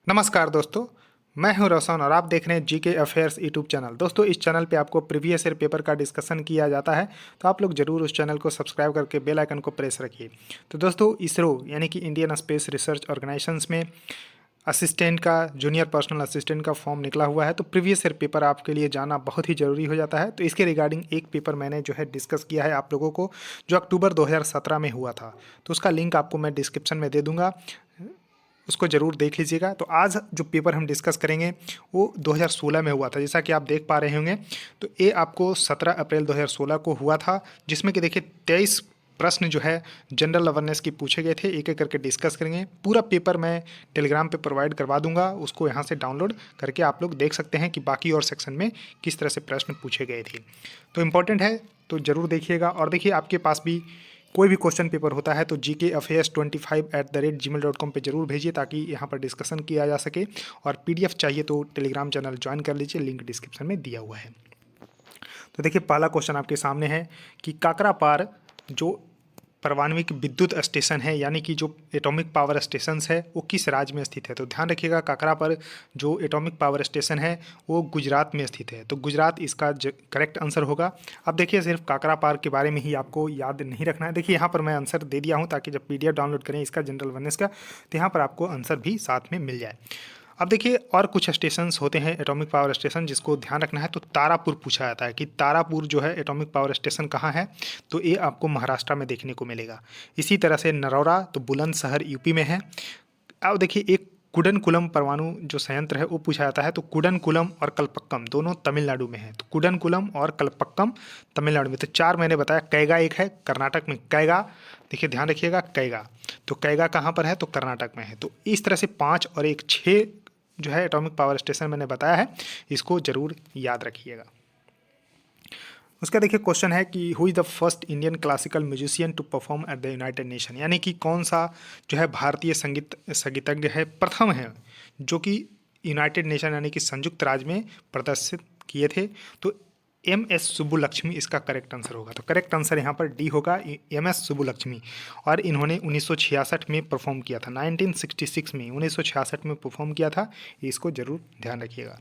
नमस्कार दोस्तों, मैं हूं रोशन और आप देख रहे हैं जीके अफेयर्स यूट्यूब चैनल। दोस्तों, इस चैनल पे आपको प्रीवियस ईयर पेपर का डिस्कशन किया जाता है, तो आप लोग जरूर उस चैनल को सब्सक्राइब करके बेल आइकन को प्रेस रखिए। तो दोस्तों, इसरो यानी कि इंडियन स्पेस रिसर्च ऑर्गेनाइजेशंस में असिस्टेंट का, जूनियर पर्सनल असिस्टेंट का फॉर्म निकला हुआ है। तो प्रीवियस ईयर पेपर आपके लिए जाना बहुत ही ज़रूरी हो जाता है। तो इसके रिगार्डिंग एक पेपर मैंने जो है डिस्कस किया है आप लोगों को, जो अक्टूबर 2017 में हुआ था। तो उसका लिंक आपको मैं डिस्क्रिप्शन में दे दूंगा, उसको ज़रूर देख लीजिएगा। तो आज जो पेपर हम डिस्कस करेंगे वो 2016 में हुआ था, जैसा कि आप देख पा रहे होंगे। तो ये आपको 17 अप्रैल 2016 को हुआ था, जिसमें कि देखिए 23 प्रश्न जो है जनरल अवेयरनेस की पूछे गए थे। एक एक करके डिस्कस करेंगे। पूरा पेपर मैं टेलीग्राम पे प्रोवाइड करवा दूंगा, उसको यहाँ से डाउनलोड करके आप लोग देख सकते हैं कि बाकी और सेक्शन में किस तरह से प्रश्न पूछे गए थे। तो इम्पोर्टेंट है, तो ज़रूर देखिएगा। और देखिए, आपके पास भी कोई भी क्वेश्चन पेपर होता है तो gkafairs25@gmail.com पे जरूर भेजिए, ताकि यहाँ पर डिस्कशन किया जा सके। और पीडीएफ चाहिए तो टेलीग्राम चैनल ज्वाइन कर लीजिए, लिंक डिस्क्रिप्शन में दिया हुआ है। तो देखिए, पहला क्वेश्चन आपके सामने है कि काकरापार जो परमाणविक विद्युत स्टेशन है, यानी कि जो एटॉमिक पावर स्टेशंस है, वो किस राज्य में स्थित है। तो ध्यान रखिएगा, काकरा पर जो एटॉमिक पावर स्टेशन है वो गुजरात में स्थित है। तो गुजरात इसका करेक्ट आंसर होगा। अब देखिए, सिर्फ काकरा पार के बारे में ही आपको याद नहीं रखना है। देखिए, यहाँ पर मैं आंसर दे दिया हूँ, ताकि जब पीडीएफ डाउनलोड करें इसका जनरल अवेयरनेस का, तो यहाँ पर आपको आंसर भी साथ में मिल जाए। अब देखिए, और कुछ स्टेशंस होते हैं एटॉमिक पावर स्टेशन, जिसको ध्यान रखना है। तो तारापुर पूछा जाता है कि तारापुर जो है एटॉमिक पावर स्टेशन कहाँ है। तो ये आपको महाराष्ट्र में देखने को मिलेगा। इसी तरह से नरौरा, तो बुलंदशहर यूपी में है। अब देखिए, एक कुडनकुलम परमाणु जो संयंत्र है वो पूछा जाता है। तो कुडनकुलम और कल्पक्कम दोनों तमिलनाडु में है। तो कुडनकुलम और कल्पक्कम तमिलनाडु में। तो चार मैंने बताया, कैगा एक है कर्नाटक में, कैगा। देखिए, ध्यान रखिएगा, कैगा। तो कैगा कहाँ पर है, तो कर्नाटक में है। तो इस तरह से 5 और 1 6 जो है एटॉमिक पावर स्टेशन मैंने बताया है, इसको जरूर याद रखिएगा। उसका देखिए क्वेश्चन है कि who is the first Indian classical musician to perform at the United Nation, यानी कि कौन सा जो है भारतीय संगीतज्ञ है, प्रथम है जो कि यूनाइटेड नेशन यानी कि संयुक्त राज्य में प्रदर्शित किए थे। तो एम.एस. सुब्बुलक्ष्मी इसका करेक्ट आंसर होगा। तो करेक्ट आंसर यहाँ पर डी होगा, एम.एस. सुब्बुलक्ष्मी। और इन्होंने 1966 में परफॉर्म किया था, 1966 में, 1966 में परफॉर्म किया था। इसको जरूर ध्यान रखिएगा।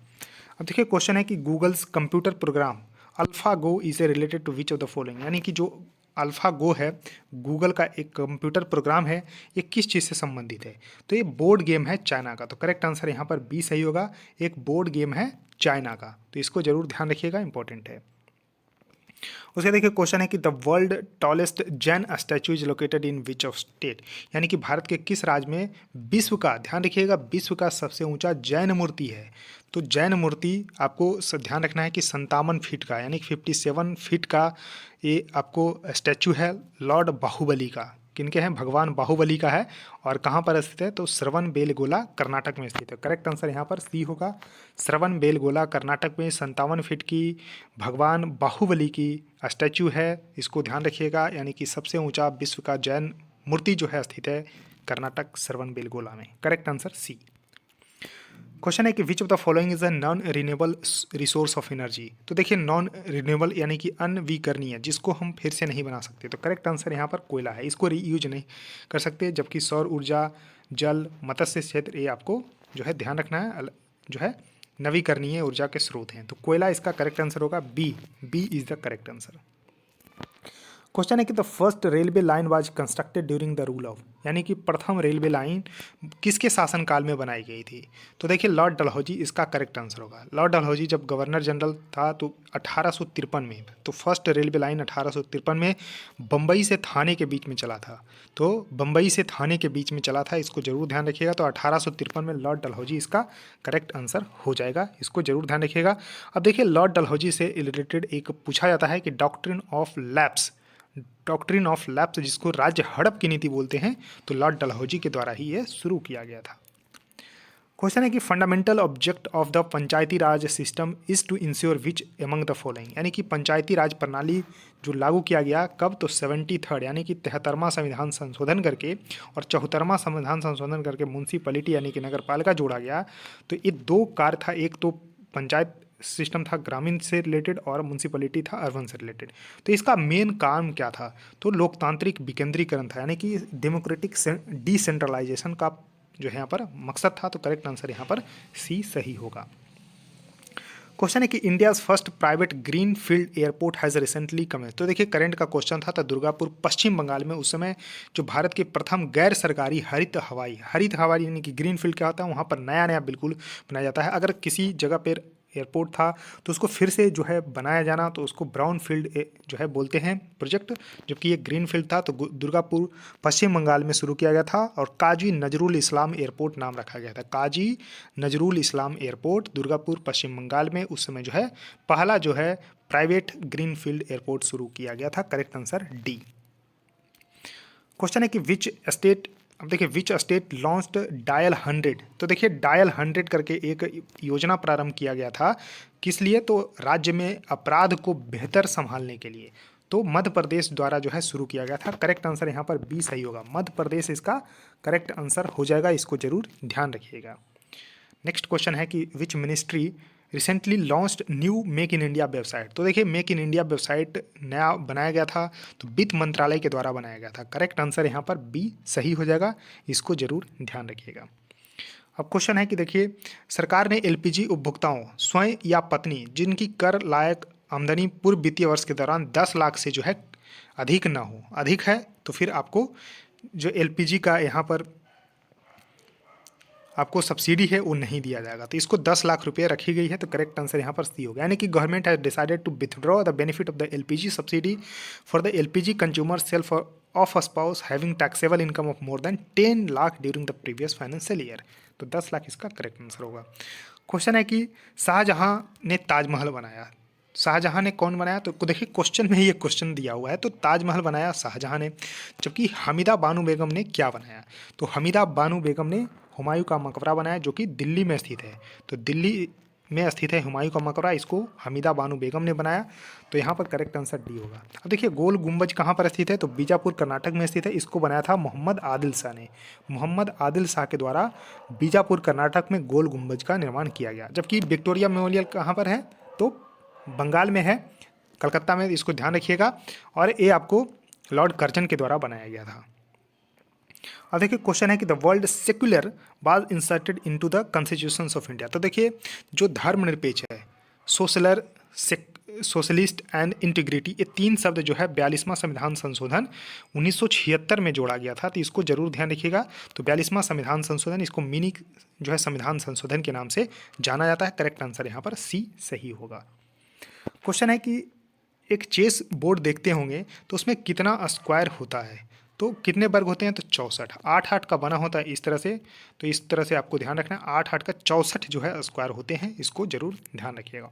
अब देखिए, क्वेश्चन है कि Google's computer program alpha go is a related to which of the following, यानी कि जो अल्फा गो है, गूगल का एक कंप्यूटर प्रोग्राम है, ये किस चीज़ से संबंधित है। तो ये बोर्ड गेम है चाइना का। तो करेक्ट आंसर यहाँ पर बी सही होगा, एक बोर्ड गेम है चाइना का। तो इसको जरूर ध्यान रखिएगा, इंपॉर्टेंट है। उसके देखिए क्वेश्चन है कि the world tallest Jain statue is located in which of state, यानी कि भारत के किस राज्य में विश्व का, ध्यान रखिएगा, विश्व का सबसे ऊंचा जैन मूर्ति है। तो जैन मूर्ति आपको ध्यान रखना है कि 57 फीट का, यानी कि 57 फीट का ये आपको स्टैचू है लॉर्ड बाहुबली का। किनके हैं, भगवान बाहुबली का है। और कहाँ पर स्थित है, तो श्रवण बेलगोला कर्नाटक में स्थित है। करेक्ट आंसर यहाँ पर सी होगा, श्रवण बेलगोला कर्नाटक में 57 फीट की भगवान बाहुबली की स्टैचू है। इसको ध्यान रखिएगा, यानी कि सबसे ऊंचा विश्व का जैन मूर्ति जो है स्थित है कर्नाटक श्रवण बेलगोला में। करेक्ट आंसर सी। क्वेश्चन है कि विच of the following is a non renewable resource of energy. तो देखिए, नॉन रिन्यूएबल यानी कि अनवीकरणीय, जिसको हम फिर से नहीं बना सकते। तो करेक्ट आंसर यहाँ पर कोयला है, इसको रीयूज नहीं कर सकते। जबकि सौर ऊर्जा, जल, मत्स्य क्षेत्र, ये आपको जो है ध्यान रखना है, जो है नवीकरणीय ऊर्जा के स्रोत हैं। तो कोयला इसका करेक्ट आंसर होगा, B. B is the correct answer. Question है कि the first railway line was constructed during the rule of, यानी कि प्रथम रेलवे लाइन किसके शासनकाल में बनाई गई थी। तो देखिए, लॉर्ड डलहौजी इसका करेक्ट आंसर होगा। लॉर्ड डलहौजी जब गवर्नर जनरल था तो 1853 में, तो फर्स्ट रेलवे लाइन 1853 में बम्बई से थाने के बीच में चला था। तो बम्बई से थाने के बीच में चला था, इसको जरूर ध्यान रखिएगा। तो 1853 में लॉर्ड डलहौजी इसका करेक्ट आंसर हो जाएगा, इसको जरूर ध्यान रखिएगा। अब देखिए, लॉर्ड डलहौजी से रिलेटेड एक पूछा जाता है कि doctrine of lapse, doctrine of lapse जिसको राज्य हड़प की नीति बोलते हैं, तो लॉर्ड डलहौजी के द्वारा ही यह शुरू किया गया था। क्वेश्चन है कि fundamental object of the Panchayati Raj system is to ensure which among the following, यानी कि पंचायती राज प्रणाली जो लागू किया गया कब, तो 73rd यानी कि 73वां संविधान संशोधन करके और 74वां संविधान संशोधन करके म्यूनसिपैलिटी यानी कि नगर पालिका जोड़ा गया। तो ये दो कार्य था, एक तो पंचायत सिस्टम था ग्रामीण से रिलेटेड और म्यूनसिपैलिटी था अर्बन से रिलेटेड। तो इसका मेन काम क्या था, तो लोकतांत्रिक विकेंद्रीकरण था, यानी कि डेमोक्रेटिक डिसेंट्रलाइजेशन का जो है यहाँ पर मकसद था। तो करेक्ट आंसर यहाँ पर सी सही होगा। क्वेश्चन है कि India's first private green field airport has recently commence. तो देखिए करंट का क्वेश्चन था, तो दुर्गापुर पश्चिम बंगाल में उस समय जो भारत के प्रथम गैर सरकारी हरित हवाई यानी कि ग्रीन फील्ड क्या होता है, वहाँ पर नया नया बिल्कुल बनाया जाता है। अगर किसी जगह पर एयरपोर्ट था तो उसको फिर से जो है बनाया जाना, तो उसको ब्राउन फील्ड जो है बोलते हैं प्रोजेक्ट, जबकि ये ग्रीन फील्ड था। तो दुर्गापुर पश्चिम बंगाल में शुरू किया गया था और काजी नजरुल इस्लाम एयरपोर्ट नाम रखा गया था। काजी नजरुल इस्लाम एयरपोर्ट दुर्गापुर पश्चिम बंगाल में उस समय जो है पहला जो है प्राइवेट ग्रीन फील्ड एयरपोर्ट शुरू किया गया था। Correct answer D. क्वेश्चन है कि विच स्टेट, अब देखिए विच स्टेट लॉन्च्ड डायल 100। तो देखिए डायल 100 करके एक योजना प्रारंभ किया गया था, किस लिए, तो राज्य में अपराध को बेहतर संभालने के लिए। तो मध्य प्रदेश द्वारा जो है शुरू किया गया था। करेक्ट आंसर यहाँ पर बी सही होगा, मध्य प्रदेश इसका करेक्ट आंसर हो जाएगा, इसको जरूर ध्यान रखिएगा। नेक्स्ट क्वेश्चन है कि which ministry recently launched new make in India website. तो देखिए मेक इन इंडिया वेबसाइट नया बनाया गया था, तो वित्त मंत्रालय के द्वारा बनाया गया था। करेक्ट आंसर यहाँ पर बी सही हो जाएगा, इसको जरूर ध्यान रखिएगा। अब क्वेश्चन है कि देखिए सरकार ने एलपीजी उपभोक्ताओं स्वयं या पत्नी जिनकी कर लायक आमदनी पूर्व वित्तीय वर्ष के दौरान 10 लाख से जो है अधिक ना हो, अधिक है तो फिर आपको जो एलपीजी का यहाँ पर आपको सब्सिडी है वो नहीं दिया जाएगा। तो इसको 10 लाख रुपये रखी गई है। तो करेक्ट आंसर यहाँ पर सी होगा, यानी कि government has decided to withdraw the benefit of the LPG subsidy for the LPG consumer self of spouse having taxable income of more than 10 lakh during the previous financial year. तो 10 लाख इसका correct answer होगा। Question है कि शाहजहां ने ताजमहल बनाया, शाहजहां ने कौन बनाया, तो देखिए क्वेश्चन में ही ये क्वेश्चन दिया हुआ है। तो ताजमहल बनाया शाहजहां ने, जबकि हमीदा बानो बेगम ने क्या बनाया, तो हमीदा बानो बेगम ने हुमायूं का मकबरा बनाया जो कि दिल्ली में स्थित है। तो दिल्ली में स्थित है हुमायूं का मकबरा, इसको हमीदा बानो बेगम ने बनाया। तो यहाँ पर करेक्ट आंसर डी होगा। अब देखिए गोल गुंबज कहाँ पर स्थित है, तो बीजापुर कर्नाटक में स्थित है। इसको बनाया था मोहम्मद आदिल शाह ने, मोहम्मद आदिल शाह के द्वारा बीजापुर कर्नाटक में गोल गुंबज का निर्माण किया गया। जबकि विक्टोरिया मेमोरियल कहाँ पर है, तो बंगाल में है, कलकत्ता में, इसको ध्यान रखिएगा। और ये आपको लॉर्ड कर्जन के द्वारा बनाया गया था। अब देखिए क्वेश्चन है कि the world secular was inserted into the constitution of India. तो देखिए जो धर्मनिरपेक्ष है, सोशलर, सोशलिस्ट एंड इंटीग्रिटी, ये 3 शब्द जो है 42वां संविधान संशोधन 1976 में जोड़ा गया था। तो इसको जरूर ध्यान रखिएगा। तो 42वां संविधान संशोधन, इसको मिनी जो है संविधान संशोधन के नाम से जाना जाता है। करेक्ट आंसर यहाँ पर सी सही होगा। क्वेश्चन है कि एक चेस बोर्ड देखते होंगे तो उसमें कितना स्क्वायर होता है, तो कितने वर्ग होते हैं, तो 64। 8 का बना होता है इस तरह से, तो इस तरह से आपको ध्यान रखना है। 8 का 64 जो है स्क्वायर होते हैं, इसको जरूर ध्यान रखिएगा।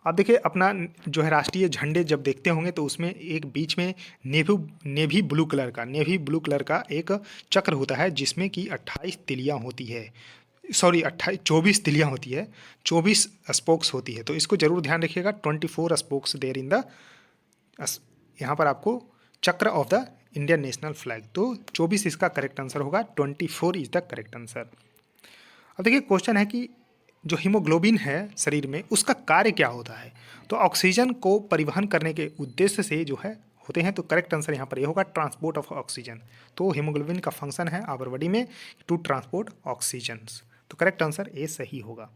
अब देखिए अपना जो है राष्ट्रीय झंडे जब देखते होंगे तो उसमें एक बीच में नेवी ब्लू कलर का एक चक्र होता है जिसमें कि 28 तिलियाँ होती है, सॉरी 24 तिलियाँ होती है, 24 स्पोक्स होती है। तो इसको जरूर ध्यान रखिएगा। 24 स्पोक्स देयर इन द, यहाँ पर आपको चक्र of the Indian national flag. तो 24 इसका करेक्ट आंसर होगा, 24 इज द करेक्ट आंसर। अब देखिए क्वेश्चन है कि जो हीमोग्लोबिन है शरीर में उसका कार्य क्या होता है, तो ऑक्सीजन को परिवहन करने के उद्देश्य से जो है होते हैं। तो करेक्ट आंसर यहाँ पर ये होगा, ट्रांसपोर्ट ऑफ ऑक्सीजन। तो हीमोग्लोबिन का फंक्शन है आवर बॉडी में टू ट्रांसपोर्ट ऑक्सीजन। तो करेक्ट आंसर ए सही होगा।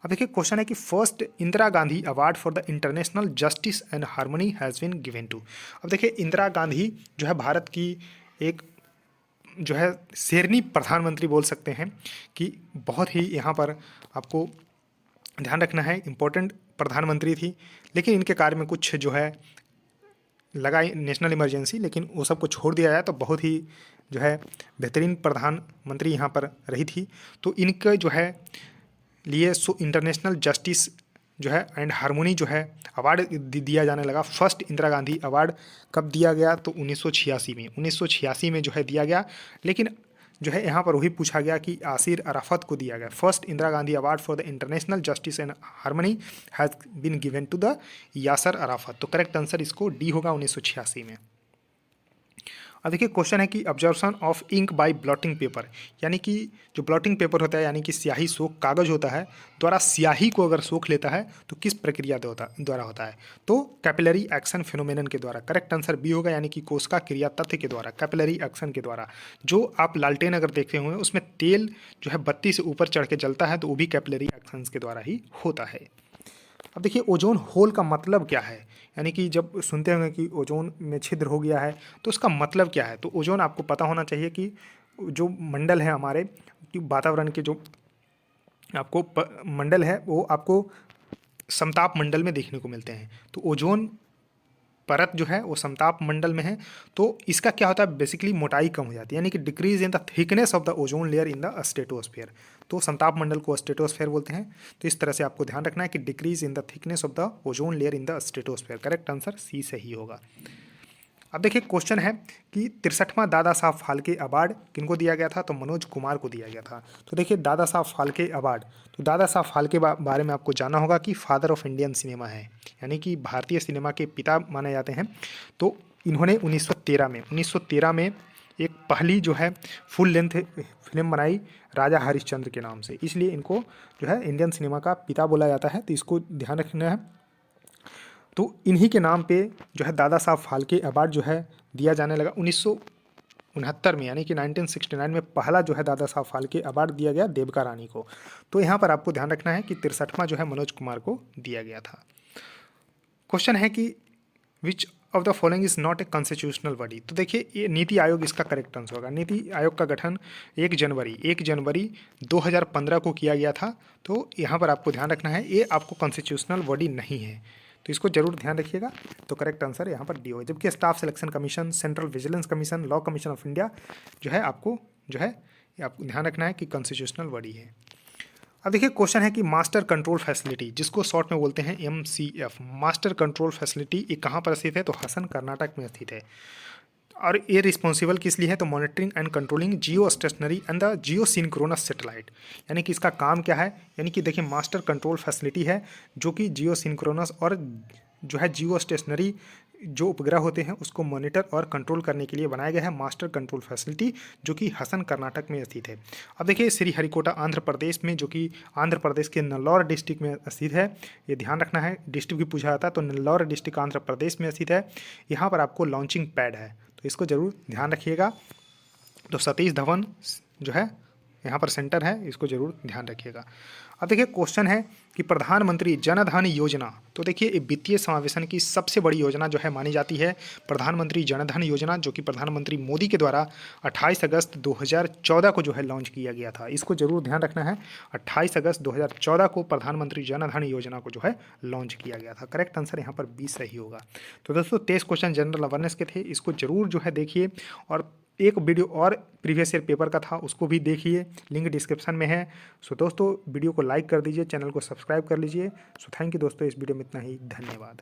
अब देखिए क्वेश्चन है कि first Indira Gandhi award for the international justice and harmony has been given to. अब देखिए इंदिरा गांधी जो है भारत की एक जो है शेरनी प्रधानमंत्री बोल सकते हैं कि बहुत ही यहाँ पर आपको ध्यान रखना है, इम्पोर्टेंट प्रधानमंत्री थी। लेकिन इनके कार्य में कुछ जो है लगा नेशनल इमरजेंसी, लेकिन वो सब को छोड़ दिया जाए तो बहुत ही जो है बेहतरीन प्रधानमंत्री यहाँ पर रही थी। तो इनके जो है लिए इंटरनेशनल जस्टिस जो है एंड हार्मोनी जो है अवार्ड दिया जाने लगा। फर्स्ट इंदिरा गांधी अवार्ड कब दिया गया, तो 1986 में जो है दिया गया। लेकिन जो है यहाँ पर वही पूछा गया कि यासिर अराफत को दिया गया। First Indira Gandhi award for the international justice and harmony has been given to the Yasser Arafat. तो करेक्ट आंसर इसको डी होगा, 1986 में। अब देखिए क्वेश्चन है कि observation of ink by blotting paper, यानी कि जो ब्लॉटिंग पेपर होता है यानी कि स्याही सोख कागज होता है, द्वारा स्याही को अगर सोख लेता है तो किस प्रक्रिया द्वारा होता है? तो कैपिलरी एक्शन फिनोमेनन के द्वारा। करेक्ट आंसर बी होगा, यानी कि कोशिका क्रिया तथ्य के द्वारा, कैपिलरी एक्शन के द्वारा। जो आप लालटेन अगर देखे हुए हैं उसमें तेल जो है बत्ती से ऊपर चढ़ के जलता है, तो वो भी कैपिलरी एक्शन के द्वारा ही होता है। अब देखिए ओजोन होल का मतलब क्या है, यानी कि जब सुनते होंगे कि ओजोन में छिद्र हो गया है तो उसका मतलब क्या है? तो ओजोन आपको पता होना चाहिए कि जो मंडल है हमारे, कि वातावरण के जो आपको मंडल है वो आपको समताप मंडल में देखने को मिलते हैं। तो ओजोन परत जो है वो समताप मंडल में है, तो इसका क्या होता है, बेसिकली मोटाई कम हो जाती है, यानी कि decrease in the thickness of the ozone layer in the stratosphere. तो समताप मंडल को स्ट्रेटोस्फेयर बोलते हैं। तो इस तरह से आपको ध्यान रखना है कि decrease in the thickness of the ozone layer in the stratosphere. Correct answer C सही होगा। अब देखिए क्वेश्चन है कि 63वां दादा साहब फाल्के अवार्ड किनको दिया गया था? तो मनोज कुमार को दिया गया था। तो देखिए दादा साहब फाल्के अवार्ड, तो दादा साहब फाल्के बारे में आपको जानना होगा कि फादर ऑफ इंडियन सिनेमा है, यानी कि भारतीय सिनेमा के पिता माने जाते हैं। तो इन्होंने 1913 में एक पहली जो है फुल लेंथ फिल्म बनाई राजा हरिश्चंद्र के नाम से, इसलिए इनको जो है इंडियन सिनेमा का पिता बोला जाता है। तो इसको ध्यान रखना है। तो इन्हीं के नाम पे जो है दादा साहब फाल्के अवार्ड जो है दिया जाने लगा 1969 में, यानी कि 1969 में पहला जो है दादा साहब फाल्के अवार्ड दिया गया देविका रानी को। तो यहाँ पर आपको ध्यान रखना है कि 63वां जो है मनोज कुमार को दिया गया था। क्वेश्चन है कि विच of the following is not a constitutional body. तो देखिए ये नीति आयोग इसका करेक्ट आंसर होगा। नीति आयोग का गठन 1 जनवरी 2015 को किया गया था। तो यहाँ पर आपको ध्यान रखना है ये आपको कॉन्स्टिट्यूशनल बॉडी नहीं है, तो इसको जरूर ध्यान रखिएगा। तो करेक्ट आंसर यहाँ पर डी होगा। जबकि staff selection commission, central vigilance commission, law commission of India जो है आपको जो है आपको ध्यान रखना है कि कॉन्स्टिट्यूशनल बॉडी है। अब देखिए क्वेश्चन है कि मास्टर कंट्रोल फैसिलिटी, जिसको शॉर्ट में बोलते हैं MCF, मास्टर कंट्रोल फैसिलिटी ये कहाँ पर स्थित है? तो हसन कर्नाटक में स्थित है। और ये रिस्पॉन्सिबल किस लिए है? तो monitoring and controlling Jio stationery and the Jio synchronous satellite, यानी कि इसका काम क्या है? यानी कि देखिए मास्टर कंट्रोल फैसिलिटी है जो कि जियो सिंक्रोनस और जो है जियो स्टेशनरी जो उपग्रह होते हैं उसको मॉनिटर और कंट्रोल करने के लिए बनाया गया है मास्टर कंट्रोल फैसिलिटी, जो कि हसन कर्नाटक में स्थित है। अब देखिए श्रीहरिकोटा आंध्र प्रदेश में, जो कि आंध्र प्रदेश के नेल्लौर डिस्ट्रिक्ट में स्थित है। ये ध्यान रखना है, डिस्ट्रिक्ट भी पूछा जाता है, तो नेल्लौर डिस्ट्रिक्ट आंध्र प्रदेश में स्थित है। यहाँ पर आपको लॉन्चिंग पैड है, तो इसको जरूर ध्यान रखिएगा। तो सतीश धवन जो है यहाँ पर सेंटर है, इसको जरूर ध्यान रखिएगा। अब देखिए क्वेश्चन है कि प्रधानमंत्री जन धन योजना, तो देखिए वित्तीय समावेशन की सबसे बड़ी योजना जो है मानी जाती है प्रधानमंत्री जन धन योजना, जो कि प्रधानमंत्री मोदी के द्वारा 28 अगस्त 2014 को जो है लॉन्च किया गया था। इसको जरूर ध्यान रखना है, 28 अगस्त 2014 को प्रधानमंत्री जन धन योजना को जो है लॉन्च किया गया था। करेक्ट आंसर यहाँ पर 20 सही होगा। तो दोस्तों 23 क्वेश्चन जनरल अवेयरनेस के थे, इसको जरूर जो है देखिए। और एक वीडियो और प्रीवियस ईयर पेपर का था, उसको भी देखिए, लिंक डिस्क्रिप्शन में है। सो दोस्तों वीडियो को लाइक कर दीजिए, चैनल को सब्सक्राइब कर लीजिए। सो थैंक यू दोस्तों, इस वीडियो में इतना ही, धन्यवाद।